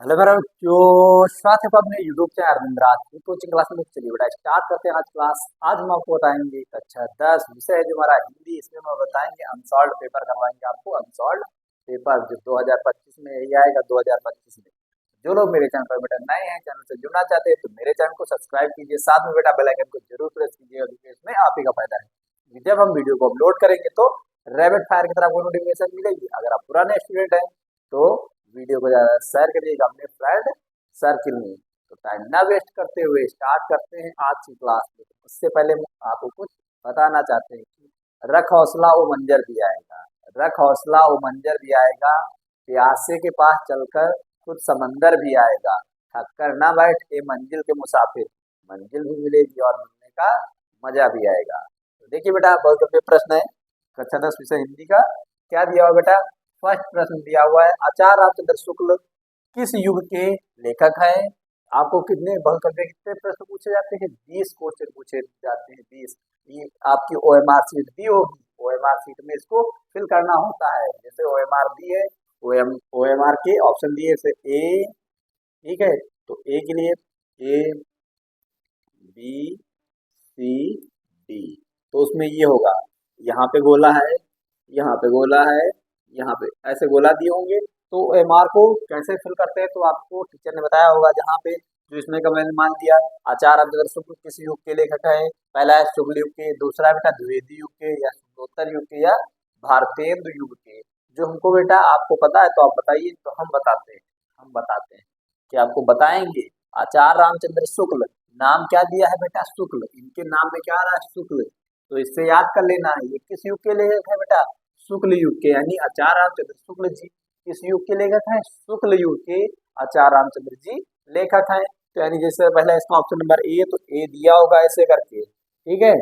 Hello मेरा जो स्वागत है अपने यूट्यूब चैनल अरविंद राज की कोचिंग क्लास में। चलिए बेटा स्टार्ट करते हैं आज क्लास। आज हम आपको बताएंगे कक्षा 10 विषय है जो हमारा हिंदी। इसमें हम बताएंगे अनसॉल्व पेपर करवाएंगे आपको। अनसॉल्व पेपर जो 2025 में यही आएगा 2025 में। जो लोग मेरे चैनल पर बेटा नए हैं, चैनल से जुड़ना चाहते हैं तो मेरे चैनल को सब्सक्राइब कीजिए, साथ में बेटा बेल आइकन को जरूर प्रेस कीजिए क्योंकि इसमें आप ही का फायदा है। जब हम वीडियो को अपलोड करेंगे तो रैपिड फायर की तरह आपको नोटिफिकेशन मिलेगी। अगर आप पुराने स्टूडेंट हैं तो वीडियो को ज़्यादा शेयर करिएगा अपने फ्रेंड सर्किल में। तो टाइम ना वेस्ट करते हुए स्टार्ट करते हैं आज की क्लास में। उससे पहले आपको कुछ बताना चाहते हैं कि रख हौसला वो मंजर भी आएगा, रख हौसला वो मंजर भी आएगा, प्यासे के पास चलकर खुद समंदर भी आएगा, थक कर ना बैठ के मंजिल के मुसाफिर, मंजिल भी मिलेगी और मिलने का मजा भी आएगा। तो देखिए बेटा बहुत गंभीर प्रश्न है कक्षा 10 विषय हिंदी का। क्या दिया हुआ बेटा? फर्स्ट प्रश्न दिया हुआ है आचार्य रामचंद्र शुक्ल किस युग के लेखक हैं? आपको कितने बहुत गंभीर कितने प्रश्न पूछे जाते हैं? 20 क्वेश्चन पूछे जाते हैं। 20 ये आपकी ओएमआर शीट दी होगी। ओएमआर शीट में इसको फिल करना होता है। जैसे ओएमआर दी है, ओएमआर के ऑप्शन दिए जैसे ए, ठीक है, तो ए के लिए ए बी सी डी, तो उसमें ये होगा, यहाँ पे गोला है, यहाँ पे गोला है, यहाँ पे ऐसे गोला दिए होंगे। तो एमआर को कैसे फिल करते हैं तो आपको टीचर ने बताया होगा। जहाँ पे जो इसमें का मैंने मान दिया आचार्य रामचंद्र शुक्ल किस युग के लेखक है? पहला है शुक्ल युग के, दूसरा है बेटा द्विवेदी युग के या शुक्लोत्तर युग के या भारतेंदु युग के। जो हमको बेटा आपको पता है तो आप बताइए, तो हम बताते हैं कि आपको बताएंगे। आचार्य रामचंद्र शुक्ल, नाम क्या दिया है बेटा? शुक्ल। इनके नाम में क्या आ रहा है? शुक्ल। तो इससे याद कर लेना है ये किस युग के लेखक है बेटा? शुक्ल युग के, यानी आचार्य रामचंद्र शुक्ल जी किस युग के लेखक हैं? शुक्ल युग के आचार्य रामचंद्र जी लेखक हैं। तो यानी जैसे पहले इसका ऑप्शन नंबर ए, तो ए दिया होगा ऐसे करके, ठीक है।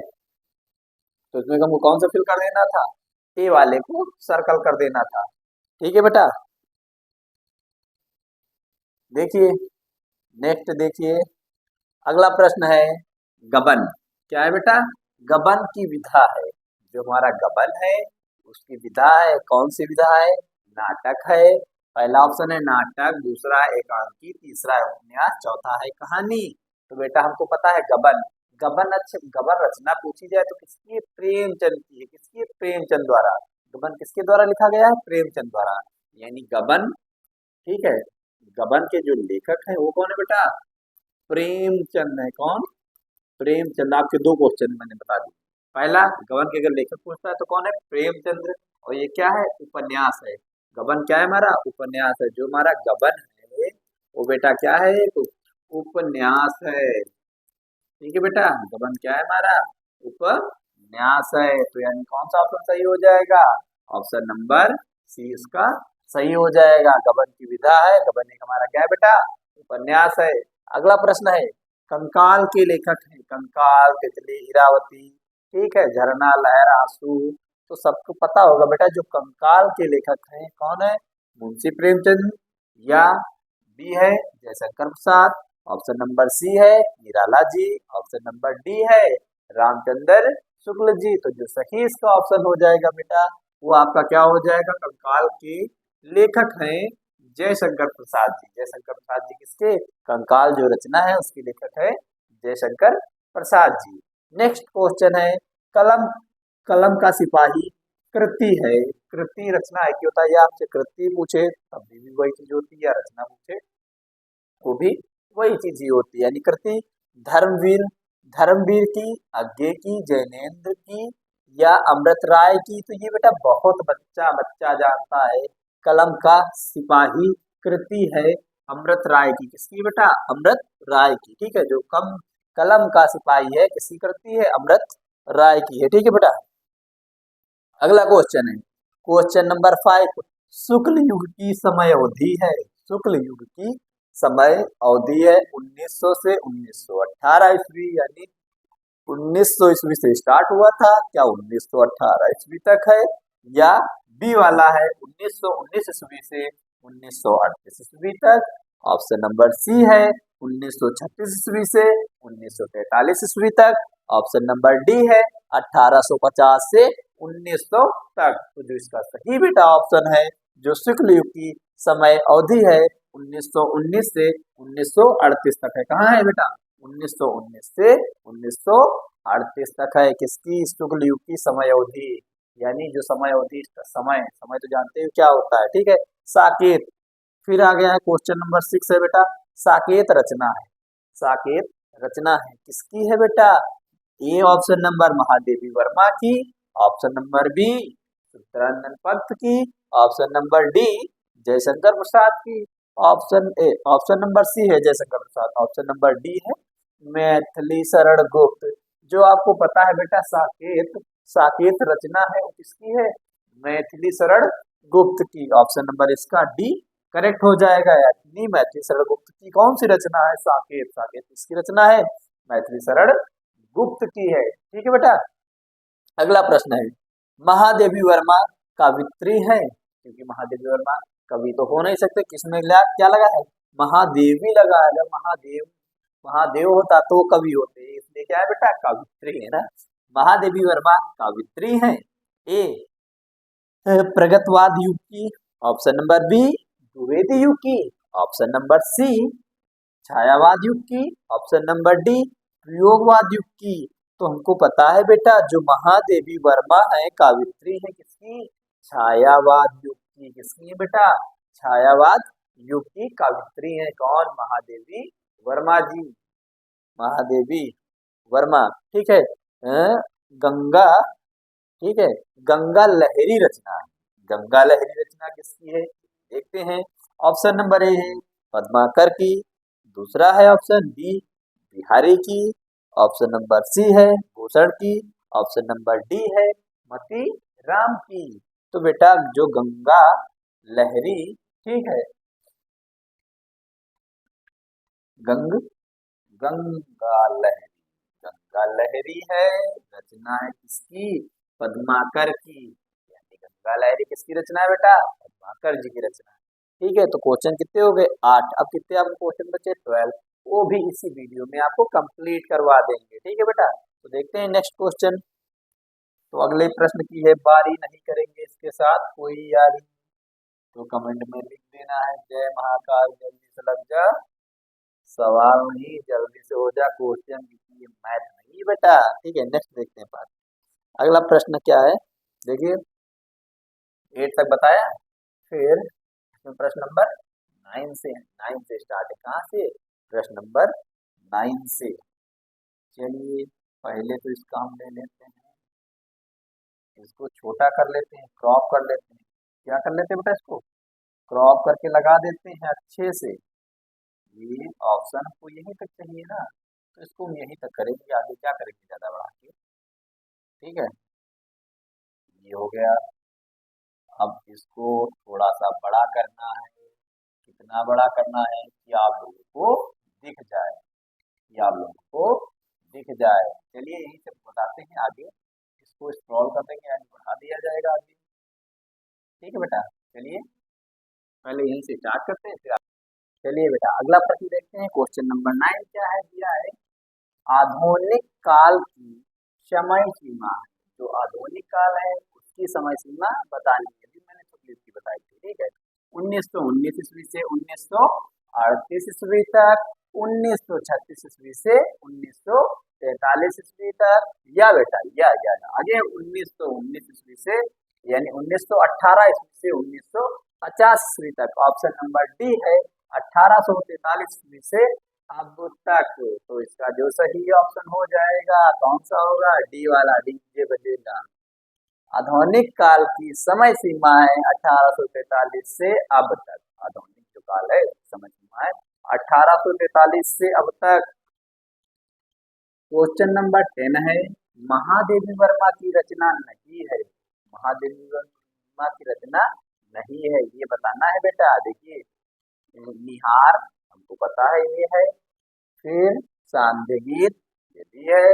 तो इसमें हमको कौन सा फिल कर देना था? ए वाले को सर्कल कर देना था, ठीक है बेटा। देखिए नेक्स्ट देखिए, अगला प्रश्न है गबन। क्या है बेटा? गबन की विधा है। जो हमारा गबन है उसकी विधा है, कौन सी विधा है? नाटक है। पहला ऑप्शन है नाटक, दूसरा है एकांकी, तीसरा है उपन्यास, चौथा है कहानी। तो बेटा हमको पता है गबन। गबन अच्छे गबन रचना पूछी जाए तो किसकी है? प्रेमचंद की है। किसकी है? प्रेमचंद द्वारा। गबन किसके द्वारा लिखा गया है? प्रेमचंद द्वारा, यानी गबन, ठीक है। गबन के जो लेखक है वो कौन है बेटा? प्रेमचंद है। कौन? प्रेमचंद। आपके दो क्वेश्चन मैंने बता दिए। पहला गबन के अगर लेखक पूछता है तो कौन है? प्रेमचंद्र। और ये क्या है? उपन्यास है। गबन क्या है हमारा? उपन्यास है। जो हमारा गबन है वो बेटा क्या है? तो उपन्यास है, ठीक है बेटा। गबन क्या है हमारा? उपन्यास है। तो यानी कौन सा ऑप्शन सही हो जाएगा? ऑप्शन नंबर सी इसका सही हो जाएगा। गबन की विधा है, गबन एक हमारा क्या है बेटा? उपन्यास है। अगला प्रश्न है कंकाल के लेखक हैं। कंकाल, तितली, इरावती, ठीक है, झरना, लहर, आंसू। तो सबको पता होगा बेटा जो कंकाल के लेखक हैं कौन है? मुंशी प्रेमचंद, या बी है Jaishankar Prasad, option number C है Nirala ji, option number D है रामचंद्र शुक्ल जी। तो जो सही इसका ऑप्शन हो जाएगा बेटा वो आपका क्या हो जाएगा? कंकाल के लेखक हैं जयशंकर प्रसाद जी। जयशंकर प्रसाद जी किसके? कंकाल जो रचना है उसके लेखक है जयशंकर प्रसाद जी। नेक्स्ट क्वेश्चन है कलम। कलम का सिपाही कृति है। कृति रचना है, क्या होता है? आपसे कृति पूछे तब भी वही चीज होती है, या रचना पूछे वो भी वही चीज ही होती है, यानी कृति। धर्मवीर, धर्मवीर की, अज्ञे की, जैनेन्द्र की, या अमृत राय की। तो ये बेटा बहुत बच्चा बच्चा जानता है। कलम का सिपाही कृति है अमृत राय की। किसकी बेटा? अमृत राय की, ठीक है। जो कलम का सिपाही है किसकी कृति है? अमृत राय की है, ठीक है बेटा। अगला क्वेश्चन है क्वेश्चन नंबर 5। शुक्ल युग की समय अवधि है। शुक्ल युग की समय अवधि है 1900 से 1918 ईस्वी, यानी 1900 ईस्वी से स्टार्ट हुआ था, क्या 1918 ईस्वी तक है? या बी वाला है 1919 ईस्वी से 1938 ईस्वी तक, ऑप्शन नंबर सी है 1936 ईस्वी से 1943 ईस्वी तक, ऑप्शन नंबर डी है 1850 से 1900 तक। तो जो इसका सही बेटा ऑप्शन है जो शुक्ल युग की समय अवधि है 1919 से 1938 तक है। कहाँ है बेटा? 1919 से 1938 तक है। किसकी? शुक्ल युग की समय अवधि, यानी जो समय अवधि, समय समय तो जानते हो क्या होता है, ठीक है। साकेत। फिर आ गया है क्वेश्चन नंबर 6 है बेटा, साकेत रचना है। साकेत रचना है किसकी है बेटा? A option number Mahadevi Verma की, option number B Chittaranjan Pant की, option number D Jaishankar Prasad की, ऑप्शन नंबर सी है Jaishankar Prasad, option number D है मैथिली शरण गुप्त। जो आपको पता है बेटा साकेत, साकेत रचना है वो किसकी है? मैथिली शरण गुप्त की। ऑप्शन नंबर इसका डी करेक्ट हो जाएगा। यानी मैथिली शरण गुप्त की कौन सी रचना है? साकेत। साकेत किसकी रचना है? मैथिली शरण गुप्त की है। ठीक है बेटा। अगला प्रश्न है, महादेवी वर्मा कवित्री है, क्योंकि महादेवी वर्मा कवि तो हो नहीं सकते, किसमें क्या लगा है? महादेवी लगा है। जब महादेव महादेव होता तो कवि होते, इसलिए क्या है बेटा? कवित्री है ना। महादेवी वर्मा कवित्री है। ए प्रगतवाद युग की, ऑप्शन नंबर बी द्विवेदी युग की, ऑप्शन नंबर सी छायावाद युग की, ऑप्शन नंबर डी प्रयोगवाद युग की। तो हमको पता है बेटा जो महादेवी वर्मा है कावित्री है किसकी? छायावाद युग की। किसकी है बेटा? छायावाद युग की कावित्री है। कौन? महादेवी वर्मा जी, महादेवी वर्मा। ठीक है। गंगा, ठीक है, गंगा लहरी रचना है। गंगा लहरी रचना किसकी है? देखते हैं। ऑप्शन नंबर ए है पद्माकर की, दूसरा है ऑप्शन बी बिहारी की, ऑप्शन नंबर सी है भूषण की, ऑप्शन नंबर डी है मती राम की। तो बेटा जो गंगा लहरी, ठीक है, गंगा लहरी, गंगा लहरी है, रचना है किसकी? पद्माकर की। यानी गंगा लहरी किसकी रचना है बेटा? पद्माकर जी की रचना है। ठीक है। तो क्वेश्चन कितने हो गए? 8। अब कितने आपको क्वेश्चन बचे? 12। वो भी इसी वीडियो में आपको कंप्लीट करवा देंगे। ठीक है बेटा। तो देखते हैं नेक्स्ट क्वेश्चन। तो अगले प्रश्न की है बारी, नहीं करेंगे इसके साथ कोई यारी, तो कमेंट में लिख देना है जय महाकाल, जल्दी से लग जा, सवाल नहीं जल्दी से हो जा, क्वेश्चन लिखिए, मैथ नहीं बेटा। ठीक है। नेक्स्ट देखते हैं बात। अगला प्रश्न क्या है? देखिए 8 तक बताया, फिर इसमें प्रश्न नंबर 9 से, 9 से स्टार्ट है। कहाँ से? प्रश्न नंबर 9 से। चलिए पहले तो इसका हम ले लेते हैं, इसको छोटा कर लेते हैं, क्रॉप कर लेते हैं। क्या कर लेते हैं बेटा? इसको क्रॉप करके लगा देते हैं अच्छे से। ये ऑप्शन हमको यहीं तक चाहिए ना, तो इसको हम यहीं तक करेंगे, आगे क्या करेंगे ज्यादा बढ़ा के। ठीक है, ये हो गया। अब इसको थोड़ा सा बड़ा करना है। कितना बड़ा करना है कि आप लोगों को दिख जाए, कि आप लोगों को दिख जाए। चलिए यहीं से बताते हैं आगे, इसको स्क्रॉल कर देंगे, आगे बढ़ा दिया जाएगा आगे। ठीक है बेटा। चलिए पहले यहीं से स्टार्ट करते हैं, फिर चलिए बेटा अगला प्रश्न देखते हैं। क्वेश्चन नंबर 9 क्या है? दिया है आधुनिक काल की समय सीमा। जो आधुनिक काल है उसकी समय सीमा बतानी है। अभी मैंने चॉकलेट की बताई थी। ठीक है। 1919 ईस्वी से 1938 ईस्वी तक, 1936 ईस्वी से 1943 ईस्वी तक, या बेटा या आगे 1919 ईस्वी से, यानी 1918 ईस्वी से 1950 ईस्वी तक। ऑप्शन नंबर डी है 1843 ईस्वी से अब तक। तो इसका जो सही ऑप्शन हो जाएगा कौन सा होगा? डी वाला, डीजे बजेगा। आधुनिक काल की समय सीमा है 1843 से अब तक। आधुनिक जो काल है समय सीमा है 1843 से अब तक। क्वेश्चन नंबर 10 है महादेवी वर्मा की रचना नहीं है। महादेवी वर्मा की रचना नहीं है, ये बताना है बेटा। देखिए निहार हमको पता है ये है, फिर सांध्य गीत ये भी है,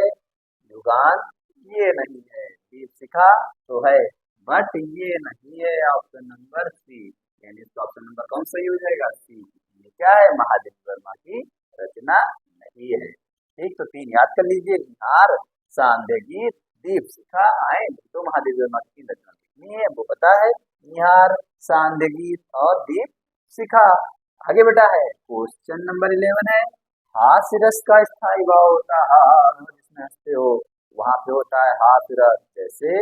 युगान ये नहीं है, दीपशिखा तो है बट ये नहीं है। ऑप्शन नंबर सी, यानी इसका ऑप्शन नंबर कौन सही हो जाएगा? सी। ये क्या है? महादेवी वर्मा की रचना नहीं है। ठीक, तो 3 याद कर लीजिए, निहार, सांध्य गीत, दीपशिखा आए। तो महादेवी वर्मा की रचना लिखनी है, वो पता है, निहार, सांध्य गीत और दीपशिखा। आगे बेटा है क्वेश्चन नंबर 11 है हास्य रस का स्थायी भाव होता है जिसमें हंसते हो वहां पे होता है हास्य रस। जैसे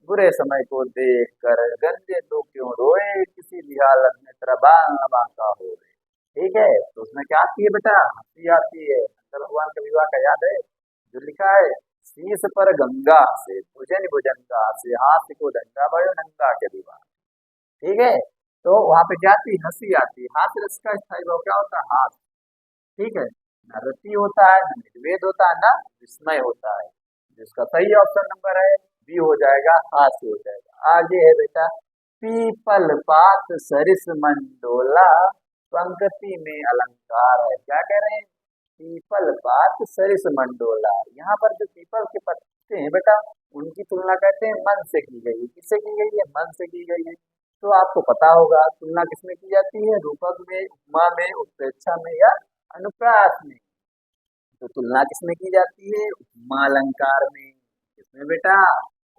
बुरे समय को देख कर गंदे तो क्यों रोए किसी भी हालत में तेरा बांका हो। ठीक है तो उसमें क्या आती है बेटा हंसी आती है। शंकर भगवान का विवाह का याद है जो लिखा है शीश पर गंगा से भुजन भुजंगा से हाथ को गंगा भयो नंगा के विवाह। ठीक है तो वहां पे क्या आती है हंसी आती है। हाथ रस का स्थायी भाव क्या होता है हाथ। ठीक है न रति होता है न निर्वेद होता है न विस्मय होता है। जिसका सही ऑप्शन नंबर है बी हो जाएगा हास्य हो जाएगा। आगे है बेटा पीपल पात सरिस मंडोला पंक्ति में अलंकार है। क्या कह रहे हैं पीपल पात सरिस मंडोला। यहाँ पर जो पीपल के पत्ते हैं बेटा उनकी तुलना कहते हैं मन से की गई है। किससे की गई है मन से की गई है। तो आपको पता होगा तुलना किसमें की जाती है रूपक में उपमा में उत्प्रेक्षा में या अनुप्रास में। तो तुलना किसमें की जाती है उपमा अलंकार में। किसमें बेटा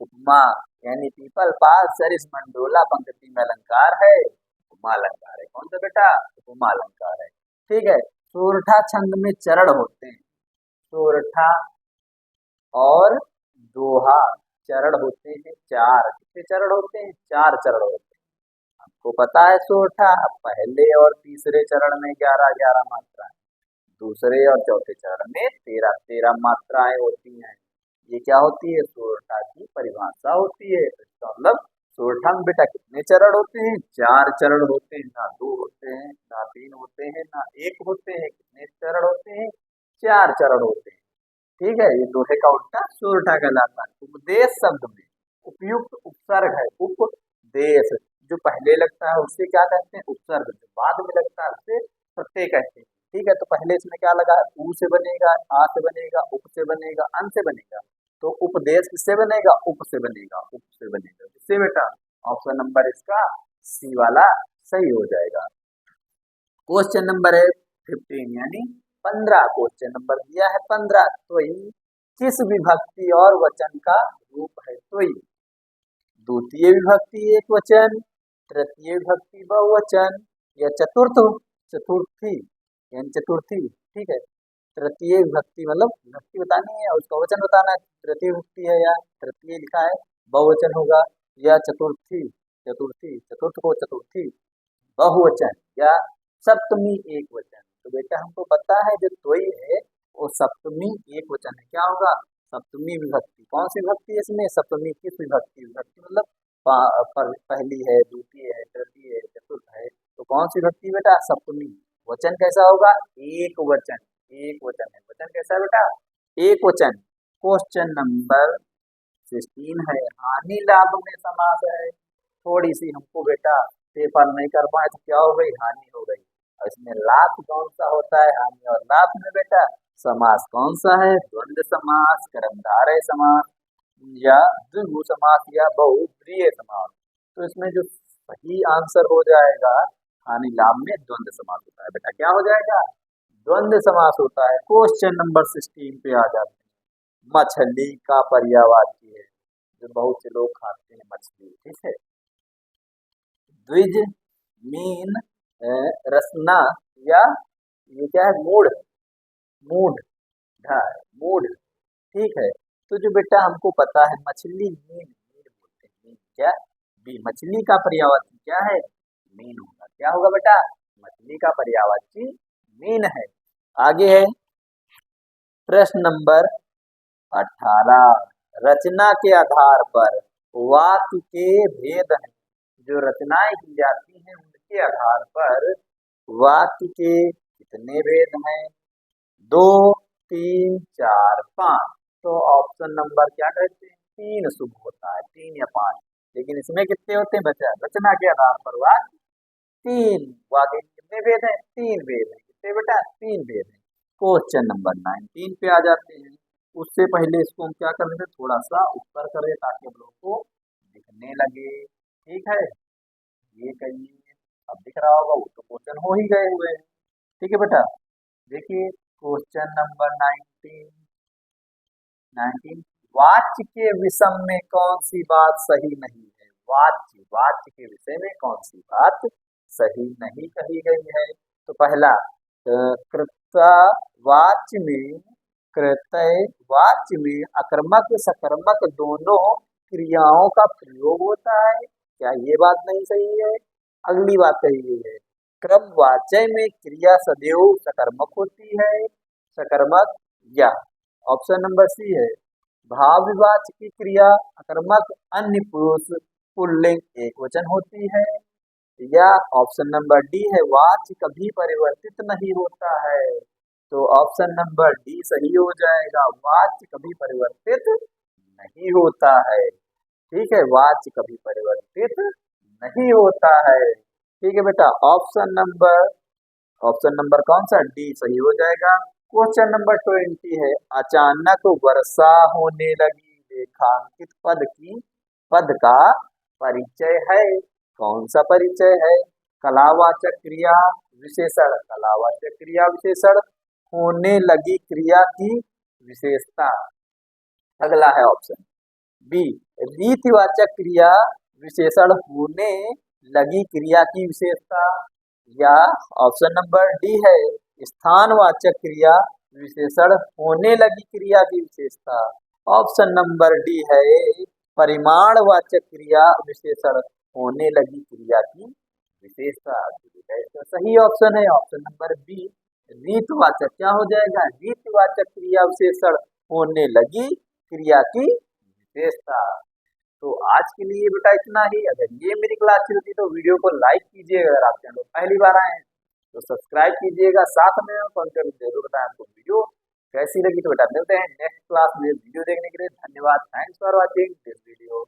उपमा यानी पीपल पास सरिस मंडोला पंक्ति में अलंकार है उपमा अलंकार है। कौन सा बेटा उपमा अलंकार है। ठीक है सोरठा छंद में चरण होते हैं। सोरठा और दोहा चरण होते हैं चार। कितने चरण होते हैं चार चरण होते हैं। आपको पता है सोरठा पहले और तीसरे चरण में 11-11 मात्राएं दूसरे और चौथे चरण में 13-13 मात्राएं होती हैं। ये क्या होती है सोरठा की परिभाषा होती है। इसका मतलब सोरठा में बेटा कितने चरण होते हैं चार चरण होते हैं। ना दो होते हैं ना तीन होते हैं ना एक होते हैं। कितने चरण होते हैं चार चरण होते हैं। ठीक है ये दोहे का उल्टा सोरठा कहलाता है। उपदेश शब्द में उपयुक्त उपसर्ग है उपदेश जो पहले लगता है उससे क्या कहते हैं उपसर्ग। जो बाद में लगता है उससे प्रत्यय कहते हैं। ठीक है तो पहले इसमें क्या लगा ऊ से बनेगा आ से बनेगा उप से बनेगा अन से बनेगा। तो उपदेश किससे बनेगा उप से बनेगा उप से बनेगा। किससे बेटा ऑप्शन नंबर इसका सी वाला सही हो जाएगा। क्वेश्चन नंबर है 15 यानी 15। क्वेश्चन नंबर दिया है 15 तो किस विभक्ति और वचन का रूप है तो द्वितीय विभक्ति एक वचन तृतीय विभक्ति बहुवचन या चतुर्थी यानी चतुर्थी। ठीक है तृतीय विभक्ति मतलब विभक्ति बतानी है और उसका वचन बताना है। तृतीय विभक्ति है या तृतीय लिखा है बहुवचन होगा या चतुर्थी चतुर्थी चतुर्थ को चतुर्थी बहुवचन या सप्तमी एक वचन। तो बेटा हमको पता है जो त्वयी है वो सप्तमी एक वचन है। क्या होगा सप्तमी विभक्ति। कौन सी विभक्ति है इसमें सप्तमी किस विभक्ति विभक्ति मतलब पहली है द्वितीय है तृतीय है चतुर्थ है। तो कौन सी विभक्ति बेटा सप्तमी। वचन कैसा होगा एक वचन है। वचन कैसा है बेटा एक वचन। क्वेश्चन नंबर 16 है हानि लाभ में समास है। थोड़ी सी हमको बेटा पेपर नहीं कर पाए तो क्या हो गई हानि हो गई। और इसमें लाभ कौन सा होता है हानि और लाभ में बेटा समास कौन सा है द्वंद्व समास कर्मधारय समास या द्विगु समास या बहुब्रीहि समास। तो इसमें जो सही आंसर हो जाएगा हानि लाभ में द्वंद्व समास होता है। बेटा क्या हो जाएगा द्वंद्व समास होता है। क्वेश्चन नंबर 16 पे आ जाते हैं मछली का पर्यायवाची है जो बहुत से लोग खाते हैं मछली। ठीक है द्विज मीन रसना या ये क्या है मूढ़ मूढ़ मूढ़। ठीक है तो जो बेटा हमको पता है मछली मीन मीन बोलते हैं मीन क्या बी मछली का पर्यायवाची क्या है मीन होगा। क्या होगा बेटा मछली का पर्यायवाची मीन है। आगे है प्रश्न नंबर 18 रचना के आधार पर वाक्य के भेद हैं। जो रचनाएं की जाती हैं उनके आधार पर वाक्य के कितने भेद हैं 2 3 4 5। तो ऑप्शन नंबर क्या कहते हैं 3 शुभ होता है 3 या 5। लेकिन इसमें कितने होते हैं बच्चा रचना के आधार पर वाक्य 3 वाक्य कितने भेद हैं 3 भेद हैं। कितने बेटा 3 भेद हैं। क्वेश्चन नंबर 19 पे आ जाते हैं। उससे पहले इसको हम क्या कर लेते थोड़ा सा ऊपर करें ताकि हम लोग को दिखने लगे। ठीक है ये कहिए अब दिख रहा होगा वो तो क्वेश्चन हो ही गए हुए हैं। ठीक है बेटा देखिए क्वेश्चन नंबर 19 वाच्य के विषम में कौन सी बात सही नहीं है। वाच्य के विषय में कौन सी बात सही नहीं कही गई है। तो पहला कृतवाच्य में, कृतवाच्य में अकर्मक सकर्मक दोनों क्रियाओं का प्रयोग होता है। क्या ये बात नहीं सही है? अगली बात कही है क्रमवाचय में क्रिया सदैव सकर्मक होती है। सकर्मक या ऑप्शन नंबर सी है भाववाच्य की क्रिया अकर्मक अन्य पुरुष पुल्लिंग एकवचन होती है। या ऑप्शन नंबर डी है वाच्य कभी परिवर्तित नहीं होता है। तो ऑप्शन नंबर डी सही हो जाएगा, वाच्य कभी परिवर्तित नहीं होता है। ठीक है, वाच्य कभी परिवर्तित नहीं होता है। ठीक है बेटा, ऑप्शन नंबर कौन सा? डी सही हो जाएगा। क्वेश्चन नंबर 20 है अचानक वर्षा होने लगी रेखांकित पद का परिचय है। कौन सा परिचय है? कलावाचक क्रिया विशेषण, कलावाचक क्रिया विशेषण, होने लगी क्रिया की विशेषता। अगला है ऑप्शन बी रीतिवाचक क्रिया विशेषण होने लगी क्रिया की विशेषता। या ऑप्शन नंबर डी है स्थानवाचक क्रिया विशेषण होने लगी क्रिया की विशेषता। ऑप्शन नंबर डी है परिमाणवाचक क्रिया विशेषण होने लगी क्रिया की विशेषता। तो सही ऑप्शन है ऑप्शन नंबर बी रीतवाचक। क्या हो जाएगा? रीतवाचक क्रिया विशेषण होने लगी क्रिया की विशेषता। तो आज के लिए बेटा इतना ही। अगर ये मेरी क्लास अच्छी लगी तो वीडियो को लाइक कीजिएगा, अगर आप चैनल पहली बार आए हैं तो सब्सक्राइब कीजिएगा, साथ में कमेंट करके जरूर बताएं आपको वीडियो कैसी लगी। तो बेटा मिलते हैं नेक्स्ट क्लास में। वीडियो देखने के लिए धन्यवाद। Thanks for watching this video.